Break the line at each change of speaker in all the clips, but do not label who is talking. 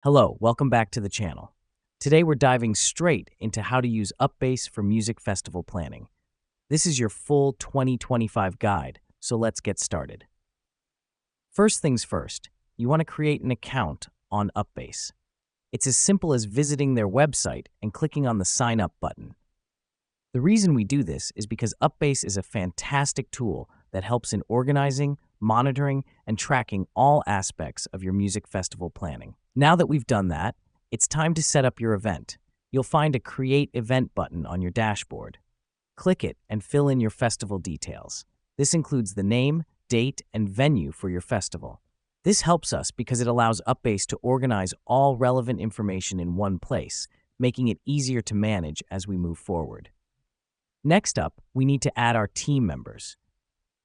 Hello, welcome back to the channel. Today we're diving straight into how to use UPBASE for music festival planning. This is your full 2025 guide, so let's get started. First things first, you want to create an account on UPBASE. It's as simple as visiting their website and clicking on the Sign Up button. The reason we do this is because UPBASE is a fantastic tool that helps in organizing, monitoring, and tracking all aspects of your music festival planning. Now that we've done that, it's time to set up your event. You'll find a Create Event button on your dashboard. Click it and fill in your festival details. This includes the name, date, and venue for your festival. This helps us because it allows UPBASE to organize all relevant information in one place, making it easier to manage as we move forward. Next up, we need to add our team members.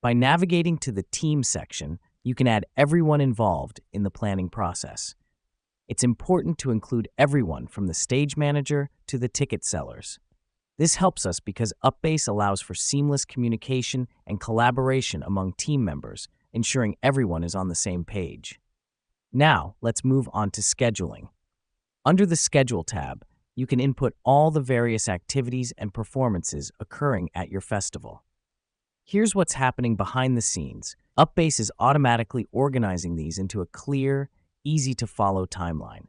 By navigating to the Team section, you can add everyone involved in the planning process. It's important to include everyone from the stage manager to the ticket sellers. This helps us because UPBASE allows for seamless communication and collaboration among team members, ensuring everyone is on the same page. Now, let's move on to scheduling. Under the Schedule tab, you can input all the various activities and performances occurring at your festival. Here's what's happening behind the scenes. UPBASE is automatically organizing these into a clear, easy-to-follow timeline.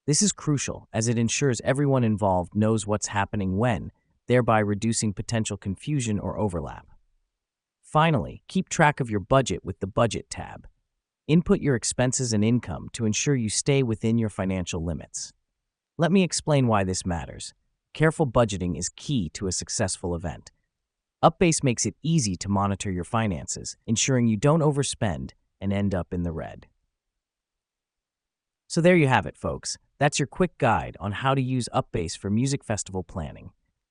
This is crucial as it ensures everyone involved knows what's happening when, thereby reducing potential confusion or overlap. Finally, keep track of your budget with the Budget tab. Input your expenses and income to ensure you stay within your financial limits. Let me explain why this matters. Careful budgeting is key to a successful event. UPBASE makes it easy to monitor your finances, ensuring you don't overspend and end up in the red. So there you have it, folks. That's your quick guide on how to use UPBASE for music festival planning.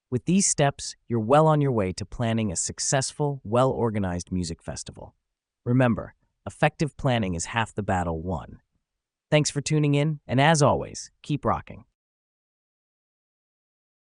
With these steps, you're well on your way to planning a successful, well-organized music festival. Remember, effective planning is half the battle won. Thanks for tuning in, and as always, keep rocking.